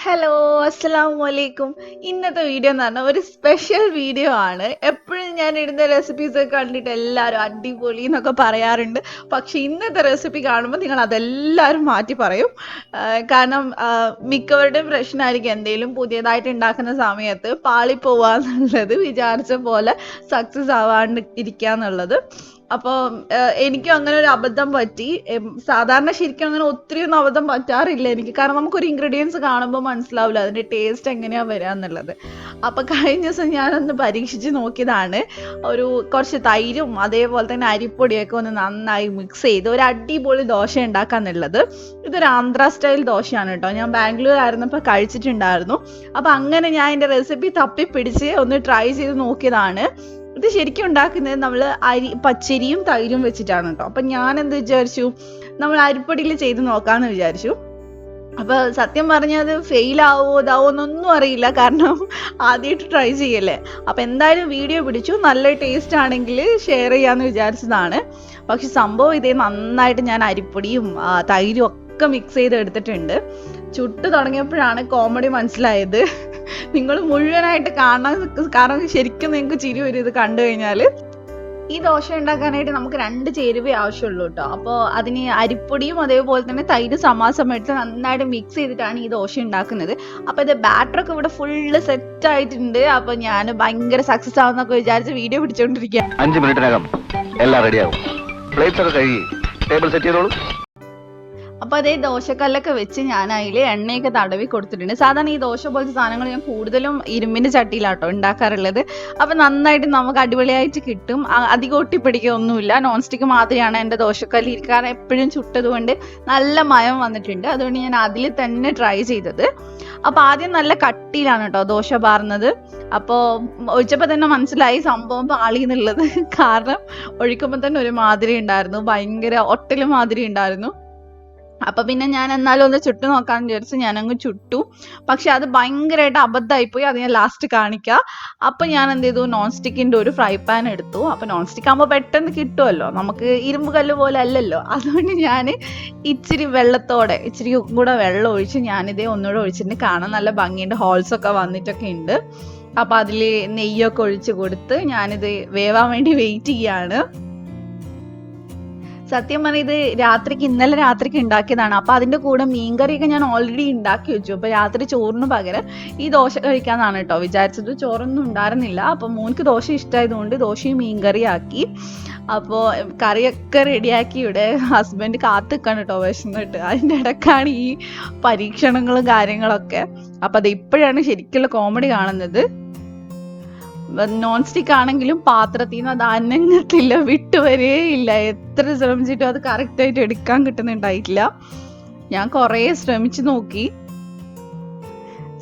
Hello, അസ്സലാമലൈക്കും. ഇന്നത്തെ video എന്ന് പറഞ്ഞാൽ ഒരു സ്പെഷ്യൽ വീഡിയോ ആണ്. എപ്പോഴും ഞാൻ ഇടുന്ന റെസിപ്പീസ് ഒക്കെ കണ്ടിട്ട് എല്ലാവരും അടിപൊളി എന്നൊക്കെ പറയാറുണ്ട്. പക്ഷെ ഇന്നത്തെ റെസിപ്പി കാണുമ്പോൾ നിങ്ങൾ അതെല്ലാവരും മാറ്റി പറയും. കാരണം മിക്കവരുടെയും പ്രശ്നമായിരിക്കും എന്തെങ്കിലും പുതിയതായിട്ട് ഉണ്ടാക്കുന്ന സമയത്ത് പാളിപ്പോവാന്നുള്ളത്, വിചാരിച്ച പോലെ സക്സസ് ആവാണ്ട് ഇരിക്കുക എന്നുള്ളത്. അപ്പോൾ എനിക്കും അങ്ങനെ ഒരു അബദ്ധം പറ്റി. സാധാരണ ശരിക്കും അങ്ങനെ ഒത്തിരി ഒന്നും അബദ്ധം പറ്റാറില്ല എനിക്ക്, കാരണം നമുക്കൊരു ഇൻഗ്രീഡിയൻസ് കാണുമ്പോൾ മനസ്സിലാവില്ല അതിന്റെ ടേസ്റ്റ് എങ്ങനെയാ വരിക എന്നുള്ളത്. അപ്പൊ കഴിഞ്ഞ ദിവസം ഞാനൊന്ന് പരീക്ഷിച്ച് നോക്കിയതാണ്. കുറച്ച് തൈരും അതേപോലെ തന്നെ അരിപ്പൊടിയൊക്കെ ഒന്ന് നന്നായി മിക്സ് ചെയ്ത് ഒരു അടിപൊളി ദോശ ഉണ്ടാക്കാന്നുള്ളത്. ഇതൊരു ആന്ധ്ര സ്റ്റൈൽ ദോശയാണ് കേട്ടോ. ഞാൻ ബാംഗ്ലൂർ ആയിരുന്നപ്പോൾ കഴിച്ചിട്ടുണ്ടായിരുന്നു. അപ്പൊ അങ്ങനെ ഞാൻ എൻ്റെ റെസിപ്പി തപ്പിപ്പിടിച്ച് ഒന്ന് ട്രൈ ചെയ്ത് നോക്കിയതാണ്. ഇത് ശരിക്കും ഉണ്ടാക്കുന്നത് നമ്മൾ പച്ചരിയും തൈരും വെച്ചിട്ടാണ് കേട്ടോ. അപ്പൊ ഞാൻ എന്ത് വിചാരിച്ചു, നമ്മൾ അരിപ്പൊടിയിൽ ചെയ്ത് നോക്കാന്ന് വിചാരിച്ചു. അപ്പൊ സത്യം പറഞ്ഞാൽ അത് ഫെയിൽ ആവോ ഇതാവോ എന്നൊന്നും അറിയില്ല, കാരണം ആദ്യമായിട്ട് ട്രൈ ചെയ്യല്ലേ. അപ്പൊ എന്തായാലും വീഡിയോ പിടിച്ചു, നല്ല ടേസ്റ്റ് ആണെങ്കിൽ ഷെയർ ചെയ്യാന്ന് വിചാരിച്ചതാണ്. പക്ഷെ സംഭവം ഇതേ നന്നായിട്ട് ഞാൻ അരിപ്പൊടിയും തൈരും ഒക്കെ മിക്സ് ചെയ്ത് എടുത്തിട്ടുണ്ട്. ചുട്ട് തുടങ്ങിയപ്പോഴാണ് കോമഡി മനസ്സിലായത്. നിങ്ങൾ മുഴുവനായിട്ട് കാണാൻ, കാരണം ശരിക്കും നിങ്ങൾക്ക് ചിരി വരും ഇത് കണ്ടു കഴിഞ്ഞാൽ. ഈ ദോശ ഉണ്ടാക്കാനായിട്ട് നമുക്ക് 2 ചേരുവേ ആവശ്യമുള്ളൂ കേട്ടോ. അപ്പോൾ അതിന് അരിപ്പൊടിയും അതേപോലെ തന്നെ തൈര് സമാസം എടുത്ത് നന്നായിട്ട് മിക്സ് ചെയ്തിട്ടാണ് ഈ ദോശ ഉണ്ടാക്കുന്നത്. അപ്പോൾ ഇത് ബാറ്ററൊക്കെ ഇവിടെ ഫുള്ള് സെറ്റ് ആയിട്ടുണ്ട്. അപ്പോൾ ഞാൻ ഭയങ്കര സക്സസ് ആവുന്നൊക്കെ വിചാരിച്ച് വീഡിയോ പിടിച്ചോണ്ടിരിക്കുക. 5 മിനിറ്റിനകം എല്ലാം റെഡിയാവും. പ്ലേറ്റ്സ് ഒക്കെ കഴുകി ടേബിൾ സെറ്റ് ചെയ്തോളൂ. അപ്പൊ അതേ ദോശക്കല്ലൊക്കെ വെച്ച് ഞാൻ അതിൽ എണ്ണയൊക്കെ തടവി കൊടുത്തിട്ടുണ്ട്. സാധാരണ ഈ ദോശ പോലത്തെ സാധനങ്ങൾ ഞാൻ കൂടുതലും ഇരുമ്പിന്റെ ചട്ടിയിലാട്ടോ ഉണ്ടാക്കാറുള്ളത്. അപ്പൊ നന്നായിട്ട് നമുക്ക് അടിപൊളിയായിട്ട് കിട്ടും. അധികം ഒട്ടിപ്പിടിക്കൊന്നുമില്ല. നോൺ സ്റ്റിക്ക് മാതിരിയാണ് എൻ്റെ ദോശക്കല്ല് ഇരിക്കുക. കാരണം എപ്പോഴും ചുട്ടത് കൊണ്ട് നല്ല മയം വന്നിട്ടുണ്ട്. അതുകൊണ്ട് ഞാൻ അതിൽ തന്നെ ട്രൈ ചെയ്തത്. അപ്പൊ ആദ്യം നല്ല കട്ടിയിലാണ് കേട്ടോ ദോശ പാർന്നത്. അപ്പോൾ ഒഴിച്ചപ്പോൾ തന്നെ മനസ്സിലായി സംഭവം പാളി എന്നുള്ളത്. കാരണം ഒഴിക്കുമ്പോൾ തന്നെ ഒരു മാതിരി ഉണ്ടായിരുന്നു, ഭയങ്കര ഒട്ടല് മാതിരി ഉണ്ടായിരുന്നു. അപ്പൊ പിന്നെ ഞാൻ എന്നാലും ഒന്ന് ചുട്ടു നോക്കാന്ന് വിചാരിച്ചു ഞാനങ്ങ് ചുട്ടു. പക്ഷെ അത് ഭയങ്കരമായിട്ട് അബദ്ധമായിപ്പോയി. അത് ഞാൻ ലാസ്റ്റ് കാണിക്കാം. അപ്പൊ ഞാൻ എന്ത് ചെയ്തു, നോൺ സ്റ്റിക്കിന്റെ ഒരു ഫ്രൈ പാൻ എടുത്തു. അപ്പൊ നോൺ സ്റ്റിക്ക് ആകുമ്പോൾ പെട്ടെന്ന് കിട്ടുമല്ലോ, നമുക്ക് ഇരുമ്പ് കല്ല് പോലെ അല്ലല്ലോ. അതുകൊണ്ട് ഞാൻ ഇച്ചിരി വെള്ളത്തോടെ ഇച്ചിരി കൂടെ വെള്ളം ഒഴിച്ച് ഞാനിതേ ഒന്നുകൂടെ ഒഴിച്ചിട്ട് കാണാൻ നല്ല ഭംഗിയുണ്ട്, ഹോൾസ് ഒക്കെ വന്നിട്ടൊക്കെ ഉണ്ട്. അപ്പൊ അതില് നെയ്യൊക്കെ ഒഴിച്ച് കൊടുത്ത് ഞാനിത് വേവാൻ വേണ്ടി വെയിറ്റ് ചെയ്യാണ്. സത്യം പറഞ്ഞാൽ ഇത് ഇന്നലെ രാത്രിക്ക് ഉണ്ടാക്കിയതാണ്. അപ്പൊ അതിന്റെ കൂടെ മീൻകറിയൊക്കെ ഞാൻ ഓൾറെഡി ഉണ്ടാക്കി വെച്ചു. അപ്പൊ രാത്രി ചോറിന് പകരം ഈ ദോശ കഴിക്കാന്നാണ് കേട്ടോ വിചാരിച്ചത്. ചോറൊന്നും ഉണ്ടായിരുന്നില്ല. അപ്പൊ മോൻക്ക് ദോശ ഇഷ്ടമായതുകൊണ്ട് ദോശയും മീൻകറി ആക്കി. അപ്പോൾ കറിയൊക്കെ റെഡിയാക്കി ഇവിടെ ഹസ്ബൻഡ് കാത്തിക്കാണ് കേട്ടോ വിശന്നിട്ട്. അതിൻ്റെ ഇടക്കാണ് ഈ പരീക്ഷണങ്ങളും കാര്യങ്ങളൊക്കെ. അപ്പൊ അത് ഇപ്പോഴാണ് ശരിക്കുള്ള കോമഡി കാണുന്നത്. നോൺ സ്റ്റിക്ക് ആണെങ്കിലും പാത്രത്തിൽ നിന്ന് അത് അനങ്ങത്തില്ല, വിട്ടുവരേ ഇല്ല. എത്ര ശ്രമിച്ചിട്ടും അത് കറക്റ്റ് ആയിട്ട് എടുക്കാൻ കിട്ടുന്നുണ്ടായിട്ടില്ല. ഞാൻ കുറേ ശ്രമിച്ചു നോക്കി.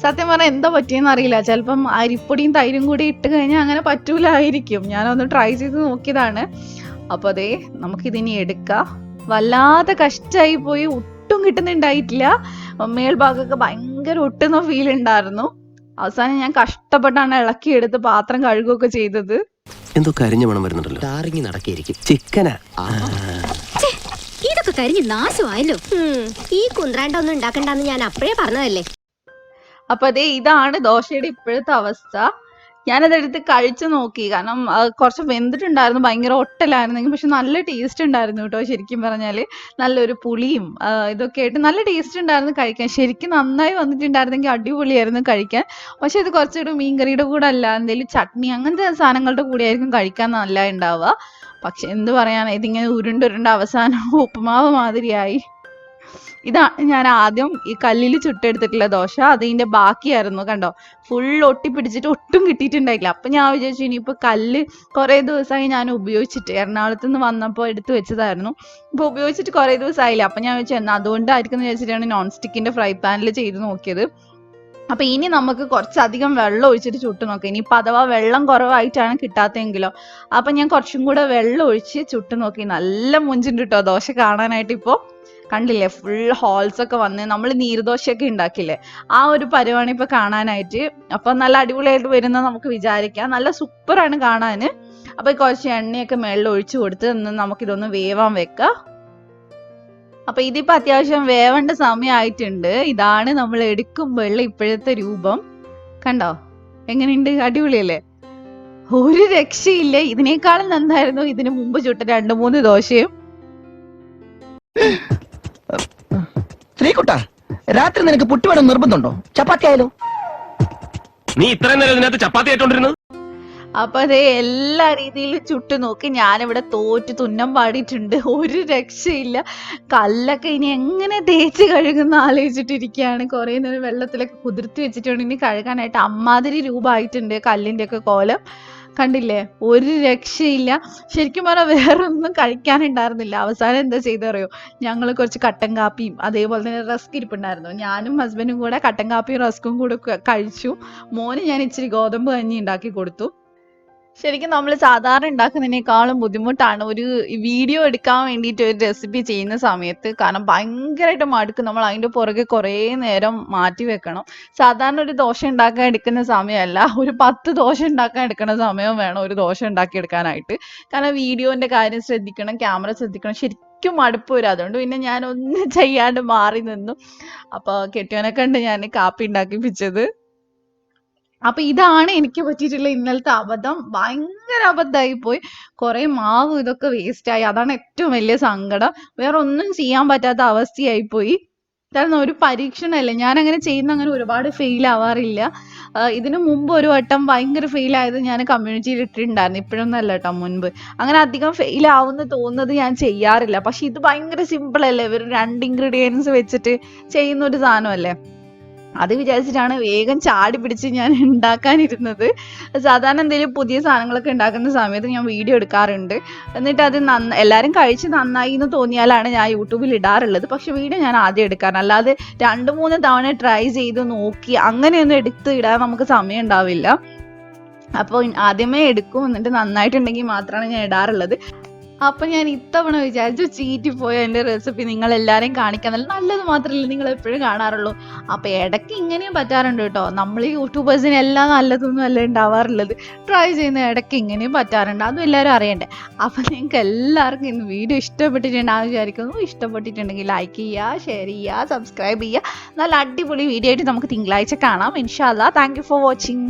സത്യം പറഞ്ഞാൽ എന്താ പറ്റിയെന്ന് അറിയില്ല. ചിലപ്പം അരിപ്പൊടിയും തൈരും കൂടി ഇട്ട് കഴിഞ്ഞാൽ അങ്ങനെ പറ്റൂലായിരിക്കും. ഞാനൊന്ന് ട്രൈ ചെയ്ത് നോക്കിയതാണ്. അപ്പൊ അതേ നമുക്കിതിനി എടുക്കാം. വല്ലാതെ കഷ്ടമായി പോയി, ഒട്ടും കിട്ടുന്നുണ്ടായിട്ടില്ല. മേൽഭാഗമൊക്കെ ഭയങ്കര ഒട്ടുന്ന ഫീൽ ഉണ്ടായിരുന്നു. അവസാനം ഞാൻ കഷ്ടപ്പെട്ടാണ് ഇളക്കിയെടുത്ത് പാത്രം കഴുകുകയൊക്കെ ചെയ്തത്. എന്തോ കരിഞ്ഞ മണം വരുന്നുണ്ടല്ലോ. ടാറിങ്ങി നടക്കിയിരിക്കും. ചിക്കനാ. ഇതൊക്കെ കരിഞ്ഞ് നാശമായല്ലോ. ഈ കുന്ത്രാണ്ടൊന്നും ഉണ്ടാക്കണ്ടെന്ന് ഞാൻ അപ്പഴേ പറഞ്ഞതല്ലേ. അപ്പൊ അതേ ഇതാണ് ദോശയുടെ ഇപ്പോഴത്തെ അവസ്ഥ. ഞാനതെടുത്ത് കഴിച്ചു നോക്കി, കാരണം കുറച്ച് വെന്തിട്ടുണ്ടായിരുന്നു, ഭയങ്കര ഒട്ടലായിരുന്നെങ്കിൽ പക്ഷെ നല്ല ടേസ്റ്റ് ഉണ്ടായിരുന്നു കേട്ടോ. ശരിക്കും പറഞ്ഞാല് നല്ലൊരു പുളിയും ഇതൊക്കെ ആയിട്ട് നല്ല ടേസ്റ്റ് ഉണ്ടായിരുന്നു കഴിക്കാൻ. ശരിക്കും നന്നായി വന്നിട്ടുണ്ടായിരുന്നെങ്കിൽ അടിപൊളിയായിരുന്നു കഴിക്കാൻ. പക്ഷെ ഇത് കുറച്ചുകൂടെ മീൻകറിയുടെ കൂടെ അല്ല, എന്തെങ്കിലും ചട്നി അങ്ങനത്തെ സാധനങ്ങളുടെ കൂടെ ആയിരിക്കും കഴിക്കാൻ നല്ല ഉണ്ടാവുക. പക്ഷെ എന്ത് പറയാനാ, ഇതിങ്ങനെ ഉരുണ്ടുരുണ്ട് അവസാനം ഉപ്പുമാവ് മാതിരിയായി. ഇതാണ് ഞാൻ ആദ്യം ഈ കല്ലിൽ ചുട്ടെടുത്തിട്ടുള്ള ദോശ. അതിന്റെ ബാക്കിയായിരുന്നു കണ്ടോ, ഫുൾ ഒട്ടിപ്പിടിച്ചിട്ട് ഒട്ടും കിട്ടിയിട്ടുണ്ടായില്ല. അപ്പൊ ഞാൻ വിചാരിച്ചു ഇനിയിപ്പോ കല്ല് കുറെ ദിവസമായി ഞാൻ ഉപയോഗിച്ചിട്ട്, എറണാകുളത്ത് നിന്ന് വന്നപ്പോൾ എടുത്തു വെച്ചതായിരുന്നു. ഇപ്പൊ ഉപയോഗിച്ചിട്ട് കുറെ ദിവസമായില്ല. അപ്പൊ ഞാൻ വിചാരിച്ചു എന്നാൽ അതുകൊണ്ടായിരിക്കും വിചാരിച്ചിട്ടാണ് നോൺ സ്റ്റിക്കിന്റെ ഫ്രൈ പാനിൽ ചെയ്ത് നോക്കിയത്. അപ്പൊ ഇനി നമുക്ക് കുറച്ചധികം വെള്ളം ഒഴിച്ചിട്ട് ചുട്ട് നോക്കാം. ഇനിയിപ്പോൾ അഥവാ വെള്ളം കുറവായിട്ടാണ് കിട്ടാത്തതെങ്കിലോ. അപ്പൊ ഞാൻ കുറച്ചും കൂടെ വെള്ളം ഒഴിച്ച് ചുട്ട് നോക്കി. നല്ല മുഞ്ചുണ്ട് കേട്ടോ ദോശ കാണാനായിട്ട്. ഇപ്പോൾ കണ്ടില്ലേ, ഫുൾ ഹോൾസ് ഒക്കെ വന്ന് നമ്മൾ നീർദോശയൊക്കെ ഉണ്ടാക്കില്ലേ, ആ ഒരു പരിപാടി ഇപ്പൊ കാണാനായിട്ട്. അപ്പൊ നല്ല അടിപൊളിയായിട്ട് വരുന്ന നമുക്ക് വിചാരിക്കാം. നല്ല സൂപ്പറാണ് കാണാന്. അപ്പൊ കുറച്ച് എണ്ണയൊക്കെ മേളിൽ ഒഴിച്ചു കൊടുത്ത് നമുക്കിതൊന്ന് വേവാൻ വെക്കാം. അപ്പൊ ഇതിപ്പോ അത്യാവശ്യം വേവേണ്ട സമയമായിട്ടുണ്ട്. ഇതാണ് നമ്മൾ എടുക്കുമ്പോഴുള്ള ഇപ്പോഴത്തെ രൂപം. കണ്ടോ എങ്ങനെയുണ്ട്? അടിപൊളിയല്ലേ? ഒരു രക്ഷയില്ല. ഇതിനേക്കാളും നന്നായിരുന്നു ഇതിനു മുമ്പ് ചുട്ട 2-3 ദോശയും. ശ്രീകുട്ട, രാത്രി നിനക്ക് പുട്ടുവേണം നിർബന്ധമുണ്ടോ? ചപ്പാത്തി ആയാലോ? നീ ഇത്രയും നേരം ഇതിനകത്ത് ചപ്പാത്തി ആയിട്ടോണ്ടിരുന്നു. അപ്പൊ അതേ എല്ലാ രീതിയിലും ചുട്ടു നോക്കി. ഞാനിവിടെ തോറ്റ് തുന്നം പാടിയിട്ടുണ്ട്. ഒരു രക്ഷയില്ല. കല്ലൊക്കെ ഇനി എങ്ങനെ തേച്ച് കഴുകുന്ന ആലോചിച്ചിട്ടിരിക്കുകയാണ്. കുറെ നേരം വെള്ളത്തിലൊക്കെ കുതിർത്തി വെച്ചിട്ടുണ്ട് ഇനി കഴുകാനായിട്ട്. അമ്മാതിരി രൂപമായിട്ടുണ്ട് കല്ലിന്റെ ഒക്കെ കോലം. കണ്ടില്ലേ? ഒരു രക്ഷയില്ല. ശരിക്കും പറഞ്ഞാൽ വേറെ ഒന്നും കഴിക്കാനുണ്ടായിരുന്നില്ല. അവസാനം എന്താ ചെയ്തറിയോ? ഞങ്ങൾ കുറച്ച് കട്ടൻ കാപ്പിയും അതേപോലെ തന്നെ റസ്ക് ഇരിപ്പുണ്ടായിരുന്നു. ഞാനും ഹസ്ബൻഡും കൂടെ കട്ടൻ കാപ്പിയും റസ്കും കൂടെ കഴിച്ചു. മോന് ഞാൻ ഇച്ചിരി ഗോതമ്പ് കഞ്ഞി ഉണ്ടാക്കി കൊടുത്തു. ശരിക്കും നമ്മൾ സാധാരണ ഉണ്ടാക്കുന്നതിനേക്കാളും ബുദ്ധിമുട്ടാണ് ഒരു വീഡിയോ എടുക്കാൻ വേണ്ടിയിട്ട് ഒരു റെസിപ്പി ചെയ്യുന്ന സമയത്ത്. കാരണം ഭയങ്കരമായിട്ട് മടുക്കും. നമ്മൾ അതിന്റെ പുറകെ കുറേ നേരം മാറ്റി വെക്കണം. സാധാരണ ഒരു ദോശ ഉണ്ടാക്കാൻ എടുക്കുന്ന സമയമല്ല, ഒരു 10 ദോശ ഉണ്ടാക്കാൻ എടുക്കുന്ന സമയം വേണം ഒരു ദോശ ഉണ്ടാക്കി എടുക്കാനായിട്ട്. കാരണം വീഡിയോന്റെ കാര്യം ശ്രദ്ധിക്കണം, ക്യാമറ ശ്രദ്ധിക്കണം. ശരിക്കും മടുപ്പ് വരും. അതുകൊണ്ട് പിന്നെ ഞാൻ ഒന്നും ചെയ്യാണ്ട് മാറി നിന്നു. അപ്പൊ കെട്ടിയോനെ കണ്ട് ഞാൻ കാപ്പി ഉണ്ടാക്കിപ്പിച്ചത്. അപ്പൊ ഇതാണ് എനിക്ക് പറ്റിയിട്ടുള്ള ഇന്നലത്തെ അബദ്ധം. ഭയങ്കര അബദ്ധമായി പോയി. കുറെ മാവ് ഇതൊക്കെ വേസ്റ്റ് ആയി. അതാണ് ഏറ്റവും വലിയ സങ്കടം. വേറെ ഒന്നും ചെയ്യാൻ പറ്റാത്ത അവസ്ഥയായി പോയി. കാരണം ഒരു പരീക്ഷണമല്ലേ. ഞാൻ അങ്ങനെ ചെയ്യുന്ന അങ്ങനെ ഒരുപാട് ഫെയിൽ ആവാറില്ല. ഇതിനു മുമ്പ് ഒരു വട്ടം ഭയങ്കര ഫെയിൽ ആയത് ഞാൻ കമ്മ്യൂണിറ്റിയിൽ ഇട്ടിട്ടുണ്ടായിരുന്നു. ഇപ്പോഴൊന്നും അല്ല കേട്ടോ, മുൻപ്. അങ്ങനെ അധികം ഫെയിൽ ആവുമെന്ന് തോന്നുന്നത് ഞാൻ ചെയ്യാറില്ല. പക്ഷെ ഇത് ഭയങ്കര സിമ്പിൾ അല്ലേ? വെറും 2 ഇൻഗ്രീഡിയൻസ് വെച്ചിട്ട് ചെയ്യുന്ന ഒരു സാധനമല്ലേ. അത് വിചാരിച്ചിട്ടാണ് വേഗം ചാടി പിടിച്ച് ഞാൻ ഉണ്ടാക്കാനിരുന്നത്. സാധാരണ എന്തെങ്കിലും പുതിയ സാധനങ്ങളൊക്കെ ഉണ്ടാക്കുന്ന സമയത്ത് ഞാൻ വീഡിയോ എടുക്കാറുണ്ട്. എന്നിട്ട് അത് എല്ലാവരും കഴിച്ച് നന്നായി എന്ന് തോന്നിയാലാണ് ഞാൻ യൂട്യൂബിൽ ഇടാറുള്ളത്. പക്ഷെ വീഡിയോ ഞാൻ ആദ്യം എടുക്കാറ്. അല്ലാതെ 2-3 തവണ ട്രൈ ചെയ്ത് നോക്കി അങ്ങനെയൊന്നും എടുത്ത് ഇടാൻ നമുക്ക് സമയം ഉണ്ടാവില്ല. അപ്പോൾ ആദ്യമേ എടുക്കും, എന്നിട്ട് നന്നായിട്ടുണ്ടെങ്കിൽ മാത്രമാണ് ഞാൻ ഇടാറുള്ളത്. അപ്പൊ ഞാൻ ഇത്തവണ വിചാരിച്ചു ചീറ്റിപ്പോയ എൻ്റെ റെസിപ്പി നിങ്ങൾ എല്ലാവരെയും കാണിക്കാൻ. നല്ലത് മാത്രമല്ല നിങ്ങൾ എപ്പോഴും കാണാറുള്ളൂ. അപ്പൊ ഇടയ്ക്ക് ഇങ്ങനെയും പറ്റാറുണ്ട് കേട്ടോ. നമ്മൾ ഈ യൂട്യൂബേഴ്സിന് എല്ലാം നല്ലതൊന്നും അല്ല ഉണ്ടാവാറുള്ളത്. ട്രൈ ചെയ്യുന്ന ഇടയ്ക്ക് ഇങ്ങനെയും പറ്റാറുണ്ട്. അതും എല്ലാവരും അറിയണ്ടേ. അപ്പൊ നിങ്ങൾക്ക് എല്ലാവർക്കും ഇന്ന് വീഡിയോ ഇഷ്ടപ്പെട്ടിട്ടുണ്ടാകും വിചാരിക്കുന്നു. ഇഷ്ടപ്പെട്ടിട്ടുണ്ടെങ്കിൽ ലൈക്ക് ചെയ്യുക, ഷെയർ ചെയ്യുക, സബ്സ്ക്രൈബ് ചെയ്യുക. നല്ല അടിപൊളി വീഡിയോ ആയിട്ട് നമുക്ക് തിങ്കളാഴ്ച കാണാം ഇൻഷാ അല്ലാ. Thank you for watching.